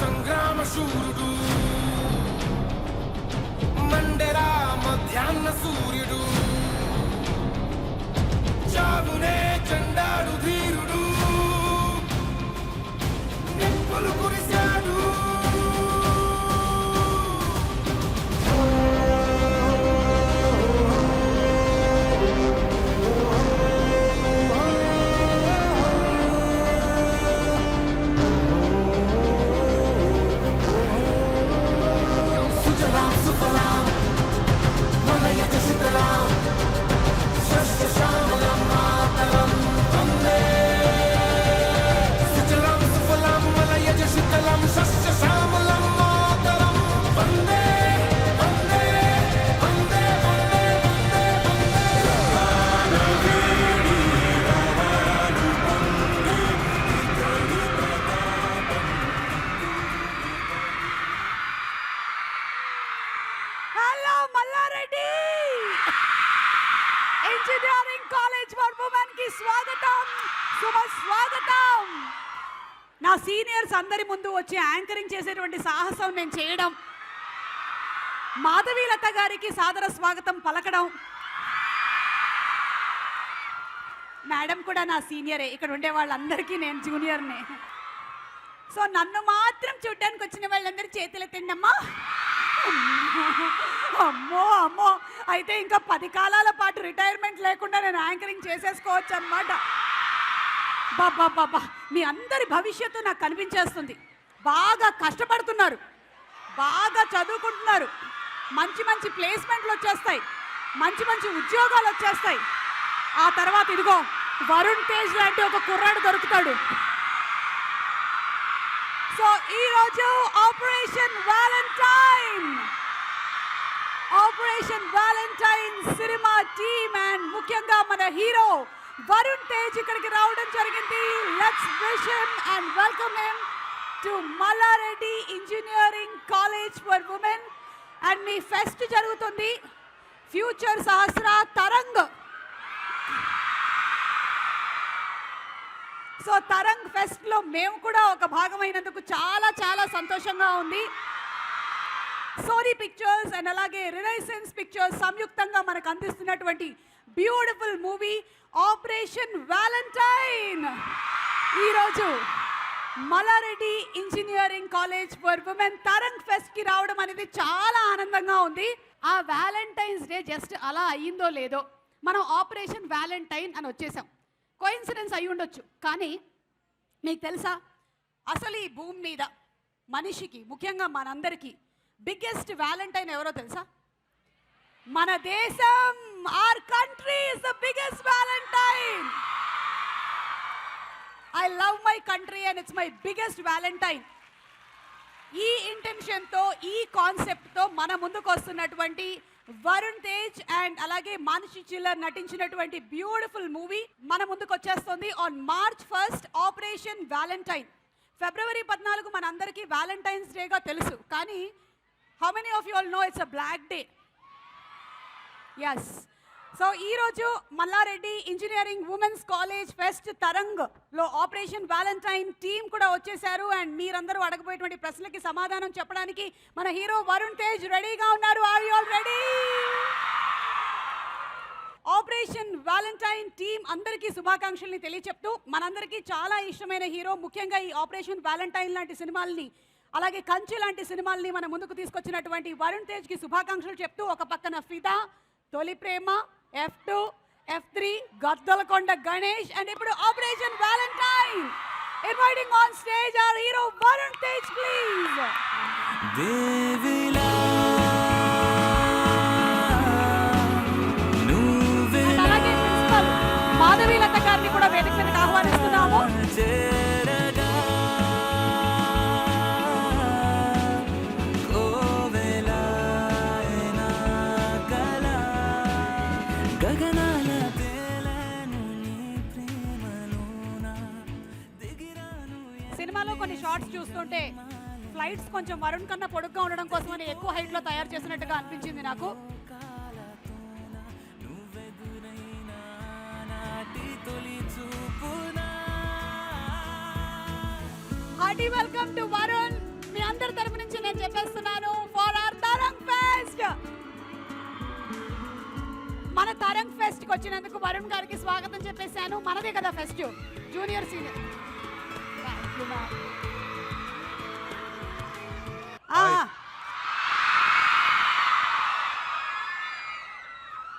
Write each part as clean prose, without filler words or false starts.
సంగ్రామ శూరుడు మండెరా మధ్యాహ్న సూర్యుడు చావునే చండాడు ధీరుడు నిప్పులు కురిశాడు ఇంజనీరింగ్ కాలేజ్ ఫర్ ఉమెన్ కి స్వాగతం, స్వాగతం. నా సీనియర్స్ అందరి ముందు వచ్చి యాంకరింగ్ చేసేటువంటి సాహసం నేను చేయడం, మాధవీలత గారికి సాదర స్వాగతం పలకడం. మేడం కూడా నా సీనియరే, ఇక్కడ ఉండే వాళ్ళందరికీ నేను జూనియర్నే. సో నన్ను మాత్రం చూడ్డానికి వచ్చిన వాళ్ళందరూ చేతులు ఎత్తండమ్మా. అమ్మో అమ్మో, అయితే ఇంకా 10 కాలాల పాటు రిటైర్మెంట్ లేకుండా నేను యాంకరింగ్ చేసేసుకోవచ్చు అన్నమాట. బాబా బాబా, మీ అందరి భవిష్యత్తు నాకు కనిపించేస్తుంది. బాగా కష్టపడుతున్నారు, బాగా చదువుకుంటున్నారు, మంచి మంచి ప్లేస్మెంట్లు వచ్చేస్తాయి, మంచి మంచి ఉద్యోగాలు వచ్చేస్తాయి. ఆ తర్వాత ఇదిగో వరుణ్ తేజ్ లాంటి ఒక కుర్రాడు దొరుకుతాడు. సో ఈరోజు ఆపరేషన్ వ్యాలంటైన్ సినిమా టీమ్ అండ్ ముఖ్యంగా మన హీరో వరుణ్ తేజ్ ఇక్కడికి రావడం జరిగింది. Let's wish him and welcome him to Malla Reddy engineering college for women. And మీ ఫెస్ట్ జరుగుతుంది future Sahasra Tarang. So Tarang fest లో మేము కూడా ఒక భాగమైనందుకు చాలా చాలా సంతోషంగా ఉంది. సోనీ పిక్చర్స్ అండ్ అలాగే రిలయన్స్ పిక్చర్స్ సంయుక్తంగా మనకు అందిస్తున్నటువంటి బ్యూటిఫుల్ మూవీ ఆపరేషన్ వ్యాలంటైన్ ఈరోజు Malla Reddy engineering college for women Tarang fest కి రావడం అనేది చాలా ఆనందంగా ఉంది. ఆ వ్యాలంటైన్స్ డే జస్ట్ అలా అయ్యిందో లేదో మనం ఆపరేషన్ వ్యాలంటైన్ అని వచ్చేసాం. కోయిన్సిడెన్స్ అయి ఉండొచ్చు, కానీ మీకు తెలుసా అసలు ఈ భూమి మీద మనిషికి ముఖ్యంగా మనందరికీ బిగ్గెస్ట్ వ్యాలంటైన్ ఎవరో తెలుసా? మన దేశం. our country is the biggest valentine. I love my country and it's my biggest valentine. ఈ ఇంటెన్షన్ తో, ఈ కాన్సెప్ట్ తో మన ముందుకు వస్తున్నటువంటి వరుణ్ తేజ్ అండ్ అలాగే మానుషి చిల్లర్ నటించినటువంటి బ్యూటిఫుల్ మూవీ మన ముందుకు వచ్చేస్తుంది on March 1st operation valentine. ఫిబ్రవరి 14 మనందరికీ వ్యాలంటైన్స్ డేగా తెలుసు, కానీ how many of you all know it's a black day? Yes. So ఈరోజు Malla Reddy engineering women's college fest Tarang లో ఆపరేషన్ వ్యాలంటైన్ టీమ్ కూడా వచ్చేసారు. అండ్ మీరందరూ అడగబోయేటువంటి ప్రశ్నలకి సమాధానం చెప్పడానికి మన హీరో వరుణ్ తేజ్ రెడీగా ఉన్నారు. Are you all ready? Operation Valentine team అందరికీ శుభాకాంక్షల్ని తెలియచెప్తూ, మనందరికీ చాలా ఇష్టమైన హీరో, ముఖ్యంగా ఈ ఆపరేషన్ వ్యాలంటైన్ లాంటి సినిమాల్ని అలాగే కంచె లాంటి సినిమాల్ని మన ముందుకు తీసుకొచ్చినటువంటి వరుణ్ తేజ్ కి శుభాకాంక్షలు చెప్తూ, ఒక పక్కన Fidaa, Tholi Prema, F2, F3, Gaddalakonda Ganesh and ఇప్పుడు operation valentine. Inviting on stage our hero Varun Tej please. దేవిలా అలాగే ప్రిన్సిపల్ మాధవీలత గారిని కూడా వేదిక మీదకి ఆహ్వానిస్తున్నాము. సినిమాలో కొన్ని షార్ట్స్ చూస్తుంటే ఫ్లైట్స్ కొంచెం వరుణ్ కన్నా పొడుగ్గా ఉండడం కోసమని ఎక్కువ హైట్ లో తయారు చేసినట్టుగా అనిపించింది నాకు. Hearty welcome to Varun. మీ నుంచి నేను చెప్పేస్తున్నాను ఫర్ అవర్ తరంగ్ ఫెస్ట్. మన తరంగ్ ఫెస్ట్ కి వచ్చినందుకు వరుణ్ గారికి స్వాగతం చెప్పేశాను. మనదే కదా ఫెస్ట్, జూనియర్ సీనియర్.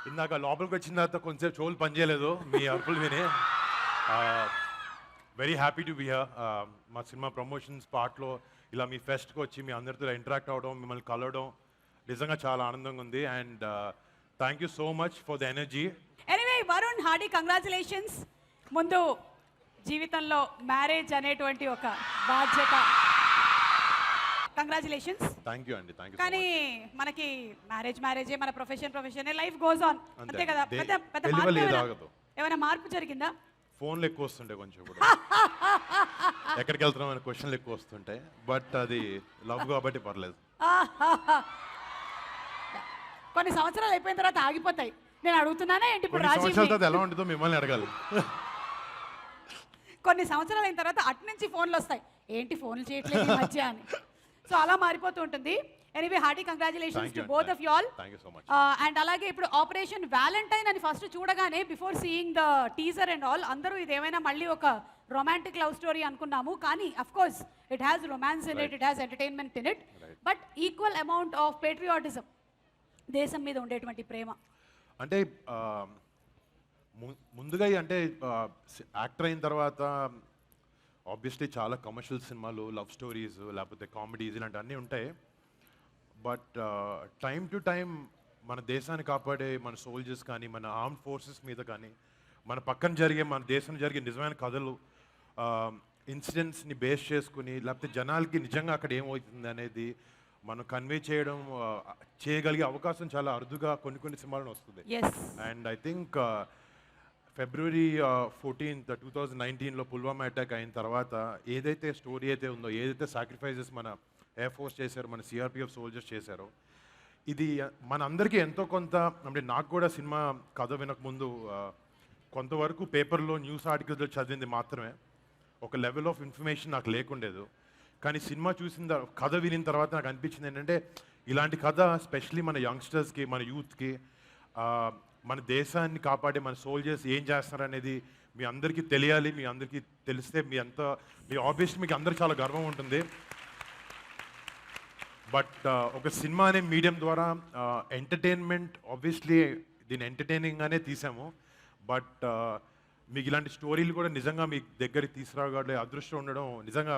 ఇందాక లోపలికి వచ్చిన తర్వాత కొంచెం చెవులు పనిచేయలేదు మీ అరుపులు విని. Very happy to be here. మా సినిమా ప్రమోషన్స్ పార్ట్లో ఇలా మీ ఫెస్ట్కి వచ్చి మీ అందరితో ఇంటరాక్ట్ అవ్వడం, మిమ్మల్ని కలవడం నిజంగా చాలా ఆనందంగా ఉంది. And thank you so much for the energy. Anyway Varun, hearty congratulations. ముందు జీవితంలో మ్యారేజ్ అనేటువంటి ఒక బాధ్యత. కంగ్రాచులేషన్స్. థ్యాంక్ యూ అండి, థ్యాంక్ యూ. కానీ మనకి మ్యారేజే, మన ప్రొఫెషన్ లైఫ్ గోస్ ఆన్, అంతే కదా. పెద్ద ఏమైనా మార్పు జరిగిందా? ఫోన్లు ఎక్కువ వస్తుంటాయి కొంచెం కూడా. ఎక్కడికి వెళ్తున్నాం అనే క్వశ్చన్లు ఎక్కువ వస్తుంటాయి. బట్ అది లవ్ కాబట్టి పర్లేదు. కొన్ని సంవత్సరాలు అయిపోయిన తర్వాత ఆగిపోతాయి. నేను అడుగుతున్నానా ఏంటి ఇప్పుడు కొన్ని సంవత్సరాల తర్వాత ఎలా ఉంటుందో మిమ్మల్ని అడగాలి. కొన్ని సంవత్సరాలు అయిన తర్వాత అటు నుంచి ఫోన్లు వస్తాయి, ఏంటి ఫోన్లు చేయట్లేదు ఈ మధ్య అని. సో అలా మారిపోతూ ఉంటుంది. Anyway hearty congratulations to both of you all. Thank you so much. And అలాగే ఇప్పుడు ఆపరేషన్ వ్యాలంటైన్ అని ఫస్ట్ చూడగానే before seeing the teaser and all అందరూ ఇదేమైనా మళ్ళీ ఒక రొమాంటిక్ లవ్ స్టోరీ అనుకున్నాము. కానీ of course it has romance in it, it has entertainment in it, but equal amount of patriotism, దేశం మీద ఉండేటువంటి ప్రేమ. అంటే ముందుగా అంటే యాక్టర్ అయిన తర్వాత ఆబ్వియస్లీ చాలా కమర్షియల్ సినిమాలు, లవ్ స్టోరీస్, లేకపోతే కామెడీస్ ఇలాంటి అన్నీ ఉంటాయి. బట్ టైం టు టైం మన దేశాన్ని కాపాడే మన సోల్జర్స్ కానీ, మన ఆర్మ్డ్ ఫోర్సెస్ మీద కానీ, మన పక్కన జరిగే, మన దేశం జరిగే నిజమైన కథలు, ఇన్సిడెంట్స్ని బేస్ చేసుకుని, లేకపోతే జనాలకి నిజంగా అక్కడ ఏమవుతుంది అనేది మనం కన్వే చేయగలిగే అవకాశం చాలా అరుదుగా కొన్ని సినిమాలను వస్తుంది. అండ్ ఐ థింక్ ఫిబ్రవరి 14th 2019లో పుల్వామా అటాక్ అయిన తర్వాత ఏదైతే స్టోరీ అయితే ఉందో, ఏదైతే సాక్రిఫైజెస్ మన ఎయిర్ ఫోర్స్ చేశారో, మన సిఆర్పిఎఫ్ సోల్జర్స్ చేశారో, ఇది మన అందరికీ ఎంతో కొంత, అంటే నాకు కూడా సినిమా కథ వినకముందు కొంతవరకు పేపర్లో న్యూస్ ఆర్టికల్స్లో చదివింది మాత్రమే, ఒక లెవెల్ ఆఫ్ ఇన్ఫర్మేషన్ నాకు లేకుండేదు. కానీ సినిమా చూసిన కథ వినిన తర్వాత నాకు అనిపించింది ఏంటంటే, ఇలాంటి కథ స్పెషలీ మన యంగ్స్టర్స్కి, మన యూత్కి, మన దేశాన్ని కాపాడే మన సోల్జర్స్ ఏం చేస్తున్నారు అనేది మీ అందరికీ తెలియాలి. మీ అందరికీ తెలిస్తే మీ ఆబ్వియస్లీ మీకు అందరికీ చాలా గర్వం ఉంటుంది. బట్ ఒక సినిమా అనే మీడియం ద్వారా ఎంటర్టైన్మెంట్, ఆబ్వియస్లీ దీన్ని ఎంటర్టైనింగ్గానే తీసాము. బట్ మీకు ఇలాంటి స్టోరీలు కూడా నిజంగా మీ దగ్గరికి తీసుకురాగలే అదృష్టం ఉండడం నిజంగా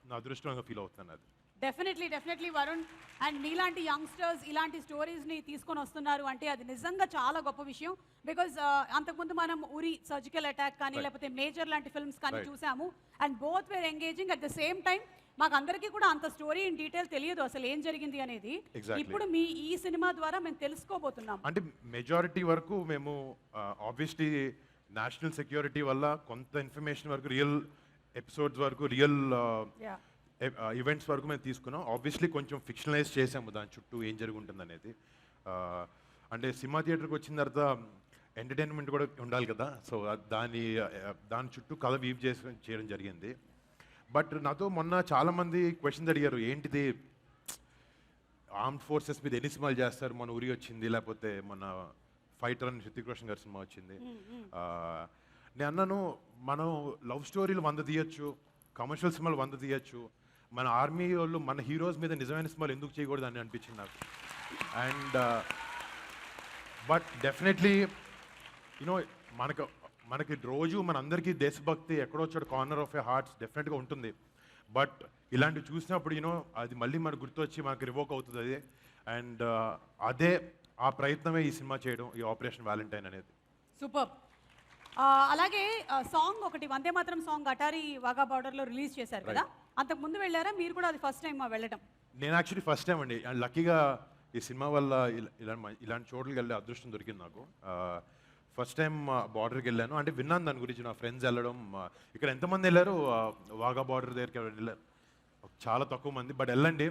నా అదృష్టంగా ఫీల్ అవుతున్నాను. అది డెఫినెట్లీ వరుణ్. అండ్ మీలాంటి యంగ్స్టర్స్ ఇలాంటి స్టోరీస్ని తీసుకొని వస్తున్నారు అంటే అది నిజంగా చాలా గొప్ప విషయం. బికాజ్ అంతకుముందు మనం ఉరి సర్జికల్ అటాక్ కానీ, లేకపోతే మేజర్ లాంటి ఫిల్మ్స్ కానీ చూసాము. And both wear engaging. At the same time మాకు అందరికీ కూడా అంత స్టోరీ ఇన్ డీటెయిల్ తెలియదు అసలు ఏం జరిగింది అనేది. ఇప్పుడు మీ ఈ సినిమా ద్వారా మేము తెలుసుకోబోతున్నాం. అంటే మెజారిటీ వరకు మేము ఆబ్వియస్లీ నేషనల్ సెక్యూరిటీ వల్ల కొంత ఇన్ఫర్మేషన్ వరకు, రియల్ ఎపిసోడ్స్ వరకు, రియల్ ఈవెంట్స్ వరకు మేము తీసుకున్నాం. ఆబ్వియస్లీ కొంచెం ఫిక్షనలైజ్ చేసాము దాని చుట్టూ ఏం జరుగుతుంది అనేది. అంటే సినిమా థియేటర్కి వచ్చిన తర్వాత ఎంటర్టైన్మెంట్ కూడా ఉండాలి కదా. సో దాని చుట్టూ కథ వీవ్ చేయడం జరిగింది. బట్ నాతో మొన్న చాలామంది క్వశ్చన్స్ అడిగారు, ఏంటిది ఆర్మ్డ్ ఫోర్సెస్ మీద ఎన్ని సినిమాలు చేస్తారు, మన ఉరి వచ్చింది, లేకపోతే మన ఫైటర్ అని హృతిక్ రోషన్ గారి సినిమా వచ్చింది. నేను అన్నాను, మనం లవ్ స్టోరీలు 100 తీయచ్చు, కమర్షియల్ సినిమాలు 100 తీయచ్చు, మన ఆర్మీ వాళ్ళు, మన హీరోస్ మీద నిజమైన సినిమాలు ఎందుకు చేయకూడదు అని అనిపించింది నాకు. అండ్ బట్ డెఫినెట్లీ యూనో మనకి రోజు మనందరికీ దేశభక్తి ఎక్కడో చోట కార్నర్ ఆఫ్ ఏ హార్ట్స్ డెఫినెట్గా ఉంటుంది. బట్ ఇలాంటివి చూసినప్పుడు యూనో అది మళ్ళీ మనకు గుర్తొచ్చి మనకు రివోక్ అవుతుంది అది. అండ్ ఆ ప్రయత్నమే ఈ సినిమా చేయడం, ఈ ఆపరేషన్ వ్యాలంటైన్ అనేది. సూపర్. అలాగే సాంగ్ ఒకటి, వందే మాత్రం సాంగ్ అటారీ వాఘా బార్డర్లో రిలీజ్ చేశారు కదా, అంతకు ముందు వెళ్ళారా మీరు కూడా? అది ఫస్ట్ టైం వెళ్ళడం? నేను యాక్చువల్లీ ఫస్ట్ టైం అండి. అండ్ లక్కీగా ఈ సినిమా వల్ల ఇలాంటి చోట్లకి వెళ్ళే అదృష్టం దొరికింది నాకు. ఫస్ట్ టైం బార్డర్కి వెళ్ళాను. అంటే విన్నాను దాని గురించి, నా ఫ్రెండ్స్ వెళ్ళడం. ఇక్కడ ఎంతమంది వెళ్ళారు వాఘా బార్డర్ దగ్గరికి? వెళ్ళారు చాలా తక్కువ మంది. బట్ వెళ్ళండి,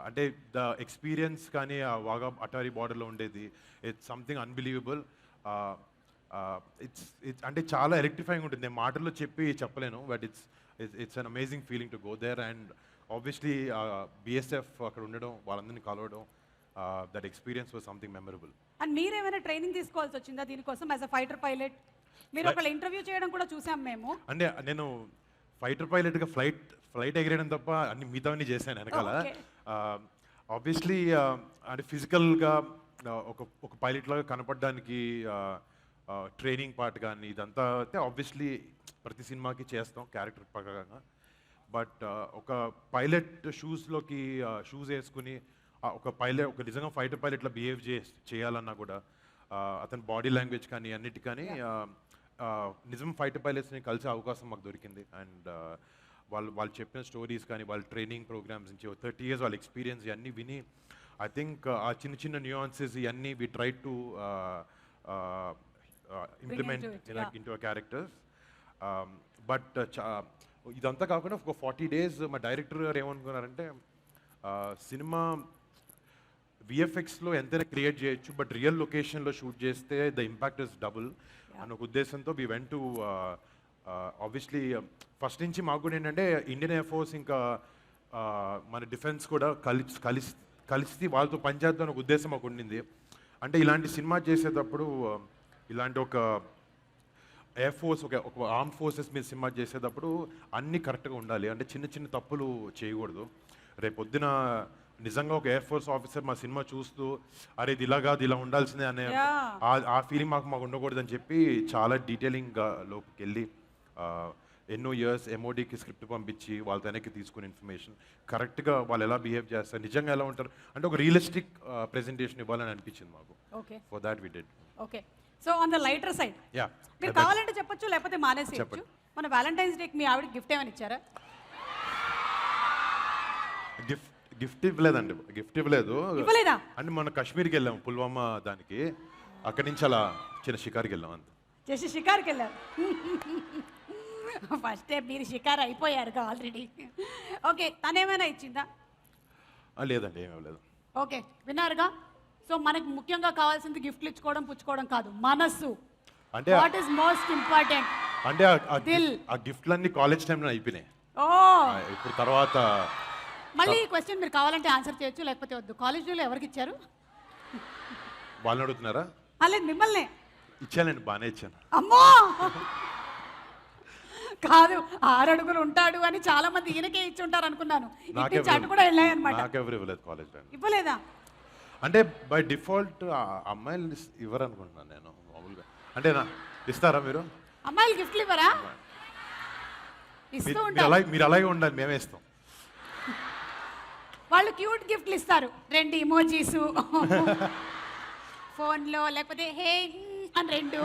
అంటే ద ఎక్స్పీరియన్స్ కానీ ఆ వాఘా అటారీ బార్డర్లో ఉండేది, ఇట్స్ సంథింగ్ అన్బిలీవబుల్. ఇట్స్ అంటే చాలా ఎలక్ట్రిఫైయింగ్ ఉంటుంది. నేను మాటల్లో చెప్పలేను, but it's an amazing feeling to go there. And obviously BSF అక్కడ ఉండడం, వాళ్ళందరినీ కలవడం, that experience was something memorable. And మీరేమైనా ట్రైనింగ్ తీసుకోవాల్సి వచ్చిందా దీనికోసం యాజ్ అ ఫైటర్ పైలట్? మీరు ఒకళ్ళ ఇంటర్వ్యూ చేయడం కూడా చూసాం మేము. అంటే నేను ఫైటర్ పైలట్గా ఫ్లైట్ ఎగిరేయడం తప్ప అన్ని మిగతావన్నీ చేశాను వెనకాల. ఆబ్వియస్లీ అంటే ఫిజికల్గా ఒక పైలట్ లాగా కనపడడానికి ట్రైనింగ్ పార్ట్ కానీ ఇదంతా అయితే ఆబ్వియస్లీ ప్రతి సినిమాకి చేస్తాం క్యారెక్టర్ ప్రకారంగా. బట్ ఒక పైలట్ షూస్ వేసుకుని ఒక నిజంగా ఫైటర్ పైలట్లా బిహేవ్ చేయాలన్నా కూడా అతని బాడీ లాంగ్వేజ్ కానీ అన్నిటి కానీ నిజం ఫైటర్ పైలట్స్ని కలిసే అవకాశం మాకు దొరికింది. అండ్ వాళ్ళు చెప్పిన స్టోరీస్ కానీ వాళ్ళ ట్రైనింగ్ ప్రోగ్రామ్స్ నుంచి 30 years వాళ్ళ ఎక్స్పీరియన్స్ ఇవన్నీ విని ఐ థింక్ ఆ చిన్న న్యూయాన్సెస్ ఇవన్నీ we try to implement into characters. But ఇదంతా కాకుండా ఒక 40 days మా డైరెక్టర్ గారు ఏమనుకున్నారంటే సినిమా విఎఫ్ఎక్స్లో ఎంతైనా క్రియేట్ చేయొచ్చు, బట్ రియల్ లొకేషన్లో షూట్ చేస్తే ద ఇంపాక్ట్ ఇస్ డబుల్ అన్న ఒక ఉద్దేశంతో we went to obviously first నుంచి మాకు కూడా ఏంటంటే ఇండియన్ ఎయిర్ ఫోర్స్ ఇంకా మన డిఫెన్స్ కూడా కలిసి వాళ్ళతో పనిచేద్దాం ఒక ఉద్దేశం మాకు ఉండింది. అంటే ఇలాంటి సినిమా చేసేటప్పుడు ఇలాంటి ఒక ఎయిర్ ఫోర్స్ ఒక ఆర్మ్ ఫోర్సెస్ మీద సినిమా చేసేటప్పుడు అన్నీ కరెక్ట్గా ఉండాలి. అంటే చిన్న తప్పులు చేయకూడదు. రేపొద్దున నిజంగా ఒక ఎయిర్ ఫోర్స్ ఆఫీసర్ మా సినిమా చూస్తూ అరే ఇది ఇలా కాదు ఇలా ఉండాల్సిందే అనే ఆ ఫీలింగ్ మాకు ఉండకూడదని చెప్పి చాలా డీటెయిలింగ్గా లోపుకి వెళ్ళి ఎన్నో ఇయర్స్ ఎంఓడికి స్క్రిప్ట్ పంపించి వాళ్ళ వెనక్కి తీసుకుని ఇన్ఫర్మేషన్ కరెక్ట్గా వాళ్ళు ఎలా బిహేవ్ చేస్తారు, నిజంగా ఎలా ఉంటారు అంటే ఒక రియలిస్టిక్ ప్రెజెంటేషన్ ఇవ్వాలని అనిపించింది మాకు. For that we did. Okay, so on the lighter side మీరు కావాలంటే చెప్పొచ్చు, లేకపోతే మానేసేయచ్చు. మన వ్యాలంటైన్స్ డేకి మీ ఆవిడకి గిఫ్ట్ ఏమని ఇచ్చారా? గిఫ్ట్ ఇవ్వలేదండి. గిఫ్ట్ ఇవ్వలేదు. అంటే మనం కాశ్మీర్కి వెళ్ళాం పుల్వామా దానికి, అక్కడి నుంచి అలా చిన్న షికార్కి వెళ్ళాం అంతే. చేసి షికార్కి వెళ్ళారు. ఫస్ట్ మీరు షికార్ అయిపోయారు ఆల్రెడీ. ఓకే, తనేమైనా ఇచ్చిందా? లేదండి, ఏమీ లేదు. ఓకే, విన్నారుగా. సో మనకి ముఖ్యంగా కావాల్సింది గిఫ్ట్లు ఇచ్చుకోవడం పుచ్చుకోవడం కాదు, మనస్సు. అంటే వాట్ ఈస్ మోస్ట్ ఇంపార్టెంట్? అంటే ఆ గిఫ్ట్లన్నీ కాలేజ్ టైంలో అయిపోయినాయి. ఇప్పుడు తర్వాత మళ్ళీ ఈ క్వశ్చన్ మీరు కావాలంటే ఆన్సర్ చేయొచ్చు, లేకపోతే వద్దు. కాలేజీలో ఎవరికి ఇచ్చారు? వాళ్ళని అడుగుతున్నారా? లేదు, మిమ్మల్ని. ఇచ్చానండి, బాగానే ఇచ్చాను. అమ్మో, కాదు 6 అడుగులు ఉంటాడు అని చాలా మంది ఈయనకే ఇచ్చి ఉంటారు అనుకున్నాను. అటు కూడా వెళ్ళాయి అనమాట. నాకెవరు ఇవ్వలేదు కాలేజ్ టైం. ఇవ్వలేదా? అంటే బై డిఫాల్ట్ అమ్మాయిలు ఇవ్వరు అనుకుంటున్నాను నేను మామూలుగా. అంటే ఇస్తారా మీరు? అమ్మాయిలు గిఫ్ట్లు ఇవ్వరా? ఇస్తూ ఉంటారు. మీరు అలాగే ఉండాలి, మేమే ఇస్తాం. వాళ్ళు క్యూట్ గిఫ్ట్లు ఇస్తారు, 2 ఇమోజీస్ ఫోన్లో, లేకపోతే హే అని 2,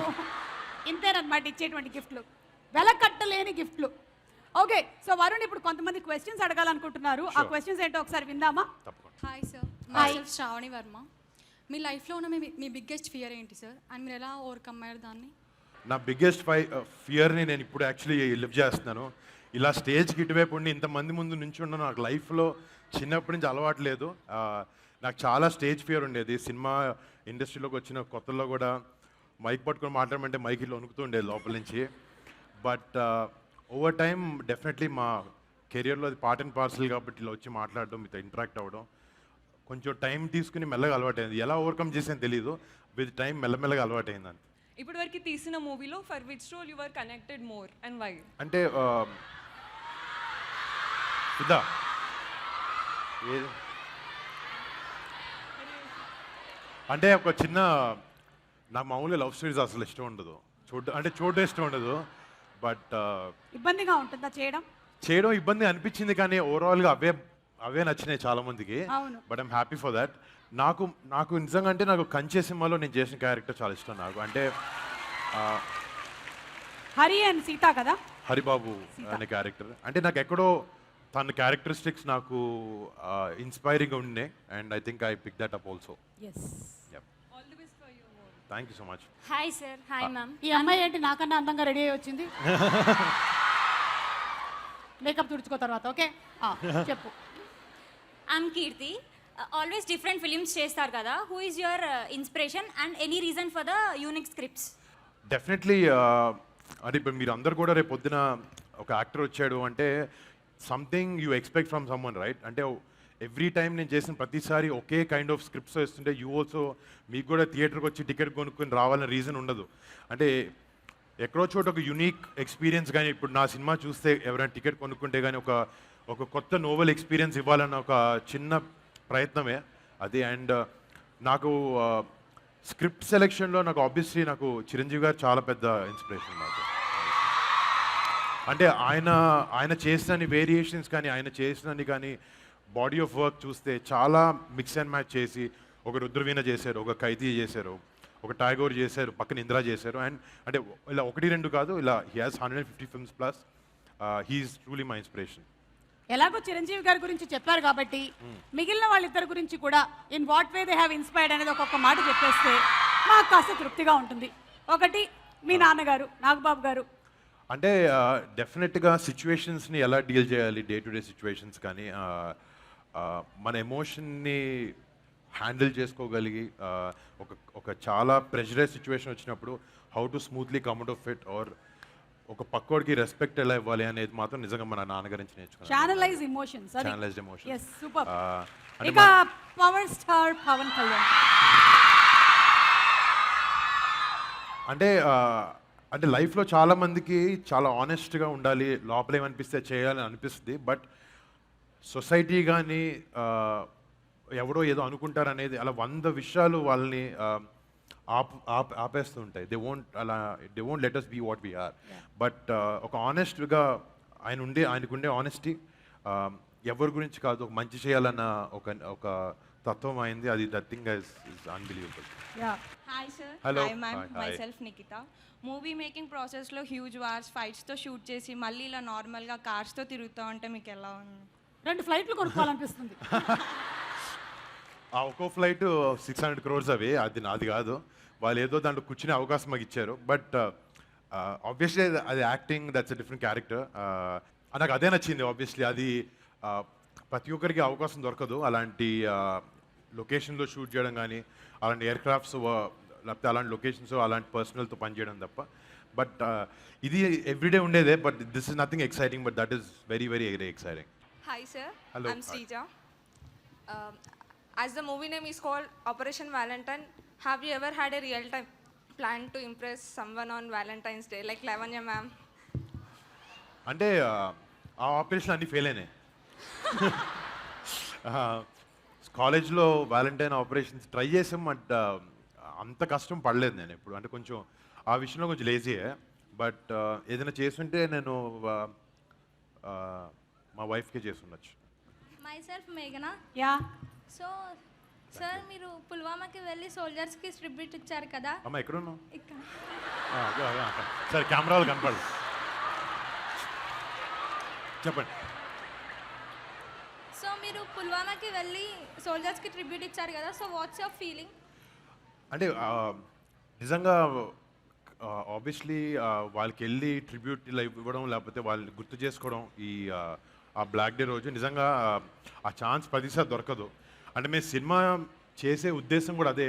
ఇంతేనమాట ఇచ్చేటువంటి గిఫ్ట్లు, వెలకట్టలేని గిఫ్ట్లు. ఓకే, సో వరుణ్ ఇప్పుడు కొంతమంది క్వశ్చన్స్ అడగాలనుకుంటున్నారు. ఆ క్వశ్చన్స్ ఏంటో ఒకసారి విందామా? Hi sir, myself Shravani Varma. మీ లైఫ్లో ఉన్న మీ బిగ్గెస్ట్ ఫియర్ ఏంటి సార్, అండ్ మీరు ఎలా ఓవర్కమ్ అయ్యారు దాన్ని? నా బిగ్గెస్ట్ ఫియర్ని నేను ఇప్పుడు యాక్చువల్లీ లివ్ చేస్తున్నాను. ఇలా స్టేజ్కి ఇటువైపు ఉండి ఇంతమంది ముందు నుంచి ఉన్న నాకు లైఫ్లో చిన్నప్పటి నుంచి అలవాటు లేదు. నాకు చాలా స్టేజ్ ఫియర్ ఉండేది. సినిమా ఇండస్ట్రీలోకి వచ్చిన కొత్తలో కూడా మైక్ పట్టుకొని మాట్లాడమంటే మైక్ ఇట్లా వణుకుతూ ఉండేది లోపల నుంచి. బట్ ఓవర్ టైమ్ డెఫినెట్లీ మా కెరియర్లో అది పార్ట్ అండ్ పార్సల్ కాబట్టి ఇలా వచ్చి మాట్లాడడం, మీతో ఇంటరాక్ట్ అవ్వడం కొంచెం టైం తీసుకుని మెల్లగా అలవాటైంది. ఎలా ఓవర్కమ్ చేసాను తెలీదు, విత్ టైం మెల్లమెల్లగా అలవాటైంది అంతే. ఇప్పటి వరకు తీసిన మూవీలో for which role you were connected more and why? అంటే ఇదా అంటే ఒక చిన్న, నాకు మామూలుగా లవ్ స్టోరీస్ అసలు ఇష్టం ఉండదు, చూడడం ఇష్టం ఉండదు. బట్ ఇబ్బందిగా ఉంటుందా చేయడం ఇబ్బంది అనిపించింది, కానీ ఓవరాల్గా అవే నచ్చినాయి చాలా మందికి. But I'm happy for that. నాకు నిజంగా అంటే నాకు కంచె సినిమాలో నేను చేసిన క్యారెక్టర్ చాలా ఇష్టం నాకు. అంటే హరి అండ్ సీత కదా, హరిబాబు అనే క్యారెక్టర్. అంటే నాకు ఎక్కడో తన క్యారెక్టరిస్టిక్స్ నాకు ఇన్స్పైరింగ్గా ఉన్నాయి. And I think I pick that up also. Thank you so much. Hi sir. Hi ma'am. ఈ అమ్మాయి ఏంటి నాకన్నా అందంగా రెడీ అయ్యి వచ్చింది? మేకప్ తుడుచుకో తర్వాత. ఓకే, చెప్పు. I'm Keerthi. Always different films చేస్తారు కదా, who is your inspiration and any reason for the unique scripts? Definitely అంటే ఇప్పుడు మీరు అందరు కూడా రేపు పొద్దున ఒక యాక్టర్ వచ్చాడు అంటే something you expect from someone, right? అంటే ఎవ్రీ టైం నేను చేసిన ప్రతిసారి ఒకే కైండ్ ఆఫ్ స్క్రిప్ట్స్ వేస్తుంటే యూ ఆల్సో మీకు కూడా థియేటర్కి వచ్చి టికెట్ కొనుక్కొని రావాలనే రీజన్ ఉండదు. అంటే ఎక్కడో చోట ఒక యునిక్ ఎక్స్పీరియన్స్ కానీ, ఇప్పుడు నా సినిమా చూస్తే ఎవరైనా టికెట్ కొనుక్కుంటే కానీ ఒక కొత్త నోవెల్ ఎక్స్పీరియన్స్ ఇవ్వాలన్న ఒక చిన్న ప్రయత్నమే అది. అండ్ నాకు స్క్రిప్ట్ సెలెక్షన్లో నాకు ఆబ్వియస్లీ నాకు చిరంజీవి గారు చాలా పెద్ద ఇన్స్పిరేషన్ నాకు. అంటే ఆయన చేసిన వేరియేషన్స్ కానీ, ఆయన చేసినని కానీ బాడీ ఆఫ్ వర్క్ చూస్తే చాలా మిక్స్ అండ్ మ్యాచ్ చేసి ఒక రుద్రవీణ చేశారు, ఒక ఖైదీ చేశారు, ఒక టాగోర్ చేశారు, పక్కన ఇందిరా చేశారు. అండ్ అంటే ఇలా 1-2 కాదు, ఇలా he has 150 films plus. He's truly my inspiration. ఎలాగో చిరంజీవి గారి గురించి చెప్పారు కాబట్టి మిగిలిన వాళ్ళిద్దరి గురించి కూడా in what way they have inspired అనేది ఒక్కొక్క మాట చెప్పేస్తే మాకు కాస్త తృప్తిగా ఉంటుంది. ఒకటి మీ నాన్నగారు నాగబాబు గారు. అంటే డెఫినెట్గా సిచ్యువేషన్స్ని ఎలా డీల్ చేయాలి, డే టు డే సిచ్యువేషన్స్ కానీ మన ఎమోషన్ని హ్యాండిల్ చేసుకోగలిగి ఒక చాలా ప్రెషరైజ్ సిచ్యువేషన్ వచ్చినప్పుడు how to smoothly come out of it, or ఒక పక్కోడికి రెస్పెక్ట్ ఎలా ఇవ్వాలి అనేది మాత్రం నిజంగా మన నాన్నగారి నుంచి నేర్చుకున్నాను. Channelise emotions. Channelised emotions. yes super. అంటే ఇక పవర్ స్టార్ పవన్ కళ్యాణ్. అంటే లైఫ్లో చాలా మందికి చాలా ఆనెస్ట్గా ఉండాలి, లోపల ఏమనిపిస్తే చేయాలని అనిపిస్తుంది. బట్ సొసైటీ కానీ ఎవడో ఏదో అనుకుంటారు అనేది అలా 100 విషయాలు వాళ్ళని ఆపేస్తూ ఉంటాయి. They won't let us be what we are. But ఒక ఆనెస్ట్గా ఆయనకుండే ఆనెస్టీ ఎవరి గురించి కాదు, ఒక మంచి చేయాలన్న ఒక తత్వం అయింది. అది that thing is unbelievable. Hi sir. Hello. Hi ma'am. Hi. My self Nikita. Movie making ప్రాసెస్లో హ్యూజ్ వార్స్ ఫైట్స్తో షూట్ చేసి మళ్ళీ ఇలా నార్మల్గా కార్స్తో తిరుగుతూ ఉంటే మీకు ఎలా ఉంది? 2 ఫ్లైట్లు కొనుక్కోవాలనిపిస్తుంది. ఆ ఒక్కో ఫ్లైట్ 600 crores అవి, అది నాది కాదు. వాళ్ళు ఏదో దాంట్లో కూర్చునే అవకాశం మాకు ఇచ్చారు. బట్ ఆబ్వియస్లీ అది acting, that's a different character. నాకు అదే నచ్చింది. ఆబ్వియస్లీ అది ప్రతి ఒక్కరికి అవకాశం దొరకదు అలాంటి లొకేషన్లో షూట్ చేయడం కానీ, అలాంటి ఎయిర్ క్రాఫ్ట్స్ లేకపోతే అలాంటి లొకేషన్స్ అలాంటి పర్సనల్తో పనిచేయడం తప్ప. బట్ ఇది ఎవ్రీడే ఉండేదే. But this is nothing exciting, but that is very very very exciting. Hi sir, Hello. I'm Srija. As the movie name is called Operation Valentine, have you ever had a real-time plan to impress someone on Valentine's Day, like Lavanya ma'am? అంటే ఆ operation అన్నీ fail అయినాయి. కాలేజ్లో Valentine operations try చేసాం. But అంత కష్టం పడలేదు నేను ఎప్పుడు. అంటే కొంచెం ఆ విషయంలో కొంచెం లేజీయే. బట్ ఏదైనా చేస్తుంటే నేను మా వైఫ్కే చేస్తుండొచ్చు. మై సెల్ఫ్ మేఘనా. యా. సో సార్ మీరు పుల్వామాకి వెళ్ళి సోల్జర్స్కి ట్రిబ్యూట్ ఇచ్చారు కదా. అమ్మ ఎక్కడున్నావు? ఇక్కడ సరే కెమెరాలు కనపడదు, చెప్పండి. సో మీరు పుల్వామాకి వెళ్ళి సోల్జర్స్కి ట్రిబ్యూట్ ఇచ్చారు కదా. So what's your feeling? అంటే నిజంగా ఆబ్వియస్లీ వాళ్ళకి వెళ్ళి ట్రిబ్యూట్ ఇలా ఇవ్వడం, లేకపోతే వాళ్ళు గుర్తు చేసుకోవడం ఆ బ్లాక్ డే రోజు నిజంగా ఆ ఛాన్స్ ప్రతిసారి దొరకదు. అంటే మేము సినిమా చేసే ఉద్దేశం కూడా అదే.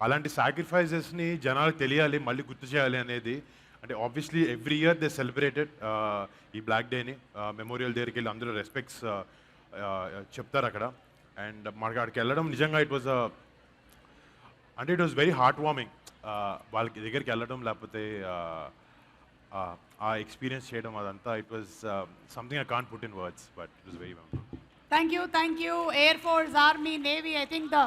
అలాంటి సాక్రిఫైజెస్ని జనాలకు తెలియాలి, మళ్ళీ గుర్తు చేయాలి అనేది. అంటే obviously every year they celebrated ఈ బ్లాక్ డేని. మెమోరియల్ దగ్గరికి వెళ్ళి అందరూ రెస్పెక్ట్స్ చెప్తారు అక్కడ. అండ్ మనకి అక్కడికి వెళ్ళడం నిజంగా it was very heart warming. వాళ్ళకి దగ్గరికి వెళ్ళడం, లేకపోతే ఆ ఎక్స్పీరియన్స్ చేయడం, అదంతా it was something I can't put in words, but it was very memorable. Thank you air force, army, navy. I think the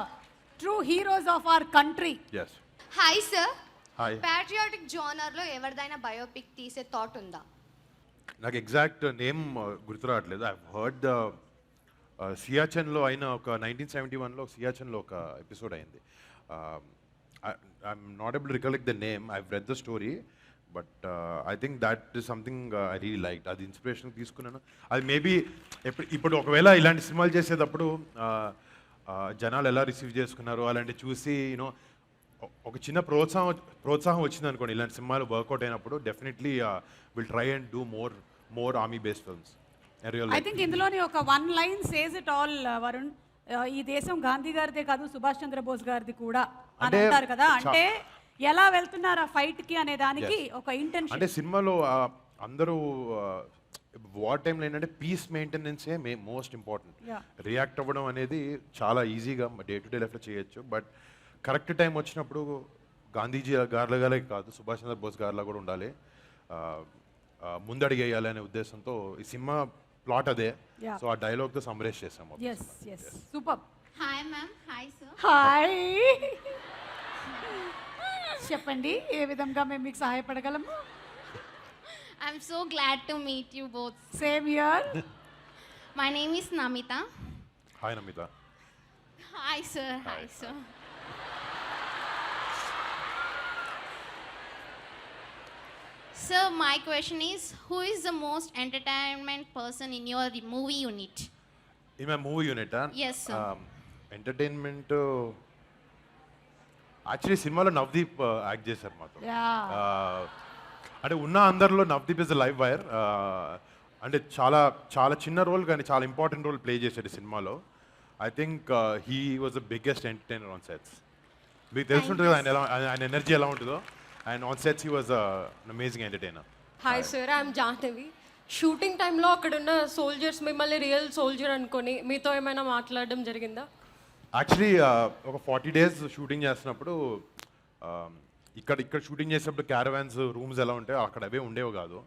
true heroes of our country. Yes. Hi sir. Hi. Patriotic జోనర్లో ఎవరిదైనా biopic తీసే thought ఉందా? నాకు exact name గుర్తు రావట్లేదు. I heard సియాచెన్లో అయిన ఒక 1971లో సియాచెన్లో ఒక ఎపిసోడ్ అయింది. I'm not able to recollect the name. I read the story, but I think that is something I really like. అది ఇన్స్పిరేషన్ తీసుకున్నాను. అది మేబీ ఇప్పుడు ఒకవేళ ఇలాంటి సినిమాలు చేసేటప్పుడు జనాలు ఎలా రిసీవ్ చేసుకున్నారు అలాంటి చూసి యూనో ఒక చిన్న ప్రోత్సాహం వచ్చింది అనుకోండి. ఇలాంటి సినిమాలు వర్కౌట్ అయినప్పుడు definitely will try and do more army based films. I think ఇందులోని ఒక 1 line says it all Varun. ఈ దేశం గాంధీ గారిదే కాదు, సుభాష్ చంద్రబోస్ గారిది కూడా అని అంటారు కదా. అంటే ఎలా వెళ్తున్నారు ఆ ఫైట్ కి అనే దానికి ఒక ఇంటెన్షన్. అంటే సినిమాలో అందరూ వార్ టైంలో ఏంటంటే పీస్ మెయింటెనెన్సే మోస్ట్ ఇంపార్టెంట్. Yeah. రియాక్ట్ అవ్వడం అనేది చాలా ఈజీగా డే టు డే లైఫ్లో చేయొచ్చు, బట్ కరెక్ట్ టైం వచ్చినప్పుడు గాంధీజీ గారిలాగానే కాదు, సుభాష్ చంద్రబోస్ గారిలా కూడా ఉండాలి, ముందడుగు వేయాలి అనే ఉద్దేశంతో ఈ సినిమా ప్లాట్ అదే. Yeah. సో ఆ డైలాగ్తో సమ్మరైజ్ చేసాము. Yes super. Hi ma'am. Hi sir. Hi. చెప్పండి ఏ విధంగా మేము మీకు సహాయపడగలము? I'm so glad to meet you both. Same here. My name is Namitha. Hi Namitha. Hi sir. Hi sir. Sir, my question is, who is the most entertainment person in your movie unit? In my movie unit, Yes, sir. Entertainment actually సినిమాలో Navdeep act చేశారు మాతో. అంటే ఉన్న అందరిలో Navdeep is the live wire. అంటే చాలా చాలా చిన్న రోల్ కానీ చాలా ఇంపార్టెంట్ రోల్ ప్లే చేశాడు ఈ సినిమాలో. I think he was the biggest entertainer on sets. మీకు తెలుసుంటుంది ఆయన ఎనర్జీ ఎలా ఉంటుందో. And on sets he was an amazing entertainer. Hi sir, I'm Jahnavi. Shooting టైంలో అక్కడ ఉన్న సోల్జర్స్ మిమ్మల్ని రియల్ సోల్జర్ అనుకొని మీతో ఏమైనా మాట్లాడడం జరిగిందా? యాక్చువల్లీ ఒక 40 days షూటింగ్ చేస్తున్నప్పుడు ఇక్కడ షూటింగ్ చేసినప్పుడు క్యారవాన్స్ రూమ్స్ ఎలా ఉంటాయో అక్కడ అవే ఉండేవి కాదు.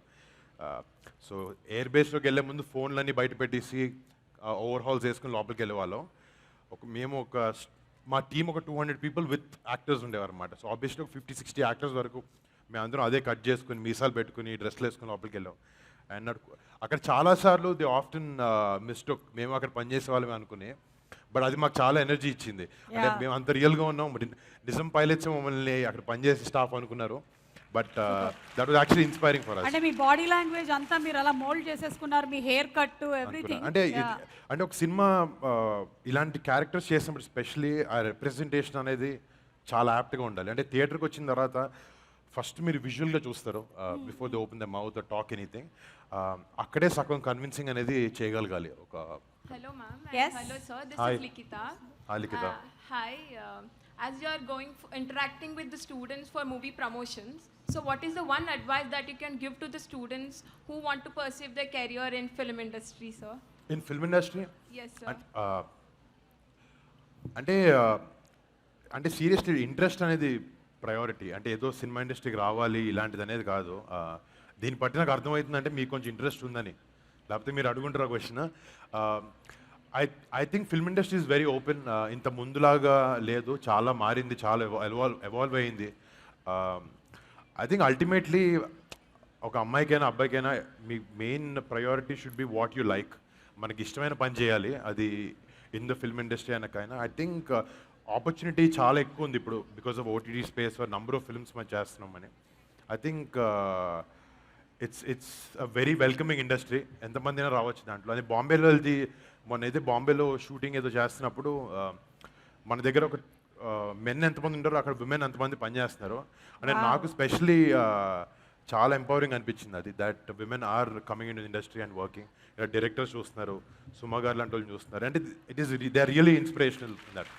సో ఎయిర్ బేస్లోకి వెళ్ళే ముందు ఫోన్లన్నీ బయట పెట్టేసి ఓవర్ హాల్స్ వేసుకుని లోపలికి వెళ్ళేవాళ్ళం. మా టీం ఒక 200 people విత్ యాక్టర్స్ ఉండేవారు అనమాట. సో ఆబ్వియస్లీ ఒక 50-60 యాక్టర్స్ వరకు మేమందరం అదే కట్ చేసుకుని మీసాలు పెట్టుకుని డ్రెస్లు వేసుకుని లోపలికి వెళ్ళాం. అండ్ అక్కడ చాలాసార్లు ది ఆఫ్టన్ మిస్టేక్ మేము అక్కడ పనిచేసే వాళ్ళమే అనుకుని, బట్ అది మాకు చాలా ఎనర్జీ ఇచ్చింది. అంటే మేము అంత రియల్గా ఉన్నాం, నిజం పైలట్స్ మమ్మల్ని అక్కడ పనిచేసే స్టాఫ్ అనుకున్నారు. But that was actually inspiring for us. అంటే మీ బాడీ లాంగ్వేజ్ అంతా మీరు అలా మోల్డ్ చేసేసుకున్నారు, మీ హెయిర్ కట్ ఎవ్రీథింగ్. అంటే ఒక సినిమా ఇలాంటి క్యారెక్టర్స్ చేసినప్పుడు ఎస్పెషలీ ఆ రిప్రజెంటేషన్ అనేది చాలా యాప్ట్గా ఉండాలి. అంటే థియేటర్కి వచ్చిన తర్వాత ఫస్ట్ మీరు విజువల్గా చూస్తారు before the open the mouth talk anything. అక్కడే సగం కన్విన్సింగ్ అనేది చేయగలగాలి. ఒక Hello ma'am. Yes. Hello sir. This Hi. is Likita. Hi, Likita. Hi. As you are interacting with the students for movie promotions, so what is the one advice that you can give to the students who want to pursue their career in film industry, sir? In film industry Yes, sir. అంటే seriously interest అనేది priority. అంటే ఏదో cinema ఇండస్ట్రీకి రావాలి ఇలాంటిది అనేది కాదు. దీన్ని బట్టి నాకు అర్థమవుతుందంటే మీకు కొంచెం ఇంట్రెస్ట్ ఉందని, లేకపోతే మీరు అడుగుంటారు ఆ question. I think film industry is very open. ఇంత ముందులాగా లేదు, చాలా మారింది, చాలా ఎవాల్వ్ అయ్యింది. ఐ థింక్ అల్టిమేట్లీ ఒక అమ్మాయికైనా అబ్బాయికైనా మీ main priority should be what you like. మనకి ఇష్టమైన పని చేయాలి, అది ఇన్ ద ఫిల్మ్ ఇండస్ట్రీ అనకైనా. ఐ థింక్ ఆపర్చునిటీ చాలా ఎక్కువ ఉంది ఇప్పుడు because of OTT space, number of films మనం చేస్తున్నామని. I think it's a very welcoming industry. ఎంతమంది అయినా రావచ్చు దాంట్లో. అది బాంబేలో వెళ్తే మొన్న అయితే బాంబేలో షూటింగ్ ఏదో చేస్తున్నప్పుడు మన దగ్గర ఒక మెన్ ఎంతమంది ఉంటారో అక్కడ విమెన్ అంతమంది పనిచేస్తున్నారు. అంటే నాకు స్పెషలీ చాలా ఎంపవరింగ్ అనిపించింది అది, that women are coming in industry and working. ఇలా డైరెక్టర్స్ చూస్తున్నారు, సుమా గారు లాంటి వాళ్ళు చూస్తున్నారు. అంటే it is they are really inspirational in that.